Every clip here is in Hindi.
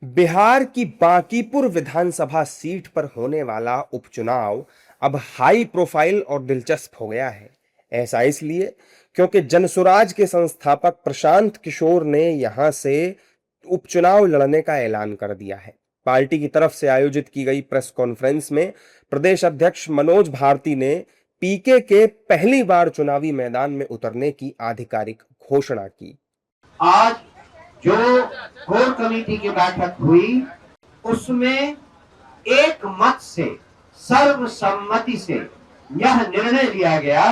बिहार की बांकीपुर विधानसभा सीट पर होने वाला उपचुनाव अब हाई प्रोफाइल और दिलचस्प हो गया है। ऐसा इसलिए क्योंकि जनसुराज के संस्थापक प्रशांत किशोर ने यहां से उपचुनाव लड़ने का ऐलान कर दिया है। पार्टी की तरफ से आयोजित की गई प्रेस कॉन्फ्रेंस में प्रदेश अध्यक्ष मनोज भारती ने पीके के पहली बार चुनावी मैदान में उतरने की आधिकारिक घोषणा की। आज जो कोर कमेटी की बैठक हुई उसमें एक मत से सर्वसम्मति से यह निर्णय लिया गया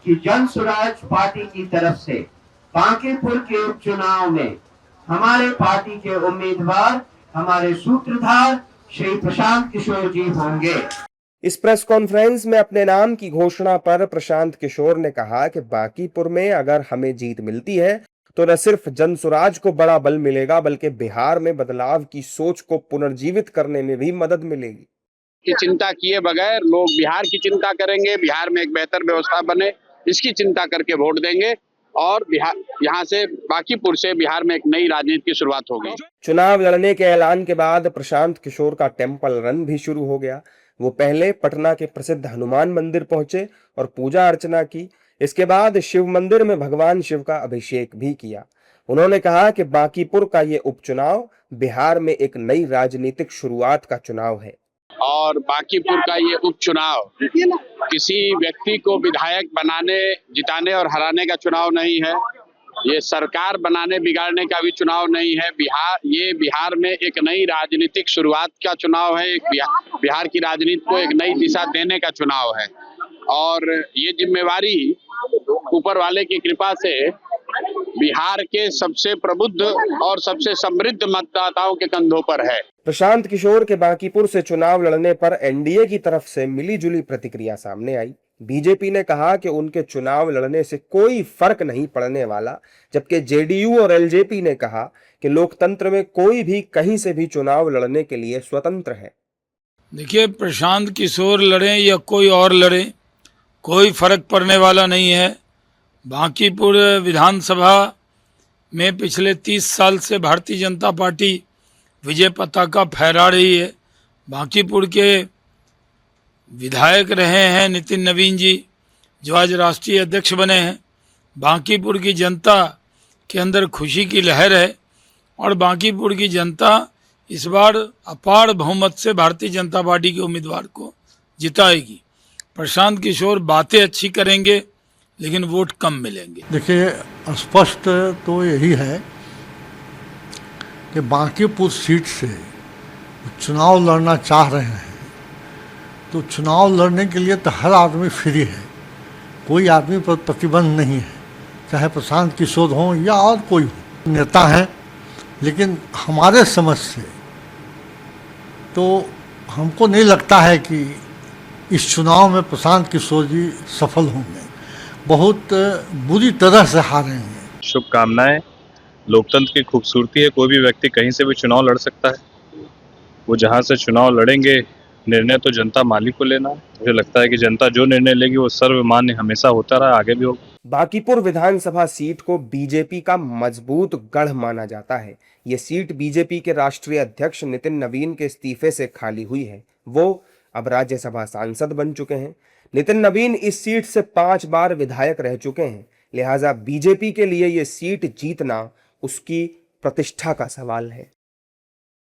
कि जनसुराज पार्टी की तरफ से बांकीपुर के उपचुनाव में हमारे पार्टी के उम्मीदवार हमारे सूत्रधार श्री प्रशांत किशोर जी होंगे। इस प्रेस कॉन्फ्रेंस में अपने नाम की घोषणा पर प्रशांत किशोर ने कहा कि बांकीपुर में अगर हमें जीत मिलती है तो न सिर्फ जनसुराज को बड़ा बल मिलेगा बल्कि बिहार में बदलाव की सोच को पुनर्जीवित करने में भी मदद मिलेगी। की चिंता किए बगैर लोग बिहार की चिंता करेंगे, बिहार में एक बेहतर व्यवस्था बने इसकी चिंता करके वोट देंगे और बिहार यहाँ से बांकीपुर से बिहार में एक नई राजनीति की शुरुआत होगी। चुनाव लड़ने के ऐलान के बाद प्रशांत किशोर का टेम्पल रन भी शुरू हो गया। वो पहले पटना के प्रसिद्ध हनुमान मंदिर पहुंचे और पूजा अर्चना की। इसके बाद शिव मंदिर में भगवान शिव का अभिषेक भी किया। उन्होंने कहा कि बांकीपुर का ये उपचुनाव बिहार में एक नई राजनीतिक शुरुआत का चुनाव है और बांकीपुर का ये उपचुनाव किसी व्यक्ति को विधायक बनाने, जिताने और हराने का चुनाव नहीं है। ये सरकार बनाने बिगाड़ने का भी चुनाव नहीं है। बिहार में एक नई राजनीतिक शुरुआत का चुनाव है। एक बिहार की राजनीति को एक नई दिशा देने का चुनाव है और ये जिम्मेवारी ऊपर वाले की कृपा से बिहार के सबसे प्रबुद्ध और सबसे समृद्ध मतदाताओं के कंधों पर है। प्रशांत किशोर के बांकीपुर से चुनाव लड़ने पर एनडीए की तरफ से मिलीजुली प्रतिक्रिया सामने आई। बीजेपी ने कहा कि उनके चुनाव लड़ने से कोई फर्क नहीं पड़ने वाला, जबकि जेडीयू और एलजेपी ने कहा कि लोकतंत्र में कोई भी कहीं से भी चुनाव लड़ने के लिए स्वतंत्र है। देखिए, प्रशांत किशोर लड़े या कोई और लड़े, कोई फर्क पड़ने वाला नहीं है। बांकीपुर विधानसभा में पिछले 30 साल से भारतीय जनता पार्टी विजय पताका फहरा रही है। बांकीपुर के विधायक रहे हैं नितिन नवीन जी, जो आज राष्ट्रीय अध्यक्ष बने हैं। बांकीपुर की जनता के अंदर खुशी की लहर है और बांकीपुर की जनता इस बार अपार बहुमत से भारतीय जनता पार्टी के उम्मीदवार को जिताएगी। प्रशांत किशोर बातें अच्छी करेंगे लेकिन वोट कम मिलेंगे। देखिए, स्पष्ट तो यही है कि बांकीपुर सीट से चुनाव लड़ना चाह रहे हैं तो चुनाव लड़ने के लिए तो हर आदमी फ्री है, कोई आदमी पर प्रतिबंध नहीं है, चाहे प्रशांत किशोर हों या और कोई हो, नेता हैं। लेकिन हमारे समझ से तो हमको नहीं लगता है कि इस चुनाव में प्रशांत किशोर जी सफल होंगे, बहुत बुरी तरह से हारेंगे। शुभकामनाएं। लोकतंत्र की खूबसूरती है, कोई भी व्यक्ति कहीं से भी चुनाव लड़ सकता है। वो जहां से चुनाव लड़ेंगे, निर्णय तो जनता मालिक को लेना है। मुझे लगता है कि जनता जो निर्णय लेगी वो सर्वमान्य हमेशा होता रहा, आगे भी होगा। बांकीपुर विधानसभा सीट को बीजेपी का मजबूत गढ़ माना जाता है। ये सीट बीजेपी के राष्ट्रीय अध्यक्ष नितिन नवीन के इस्तीफे से खाली हुई है। वो अब राज्यसभा सांसद बन चुके हैं। नितिन नवीन इस सीट से 5 बार विधायक रह चुके हैं, लिहाजा बीजेपी के लिए ये सीट जीतना उसकी प्रतिष्ठा का सवाल है।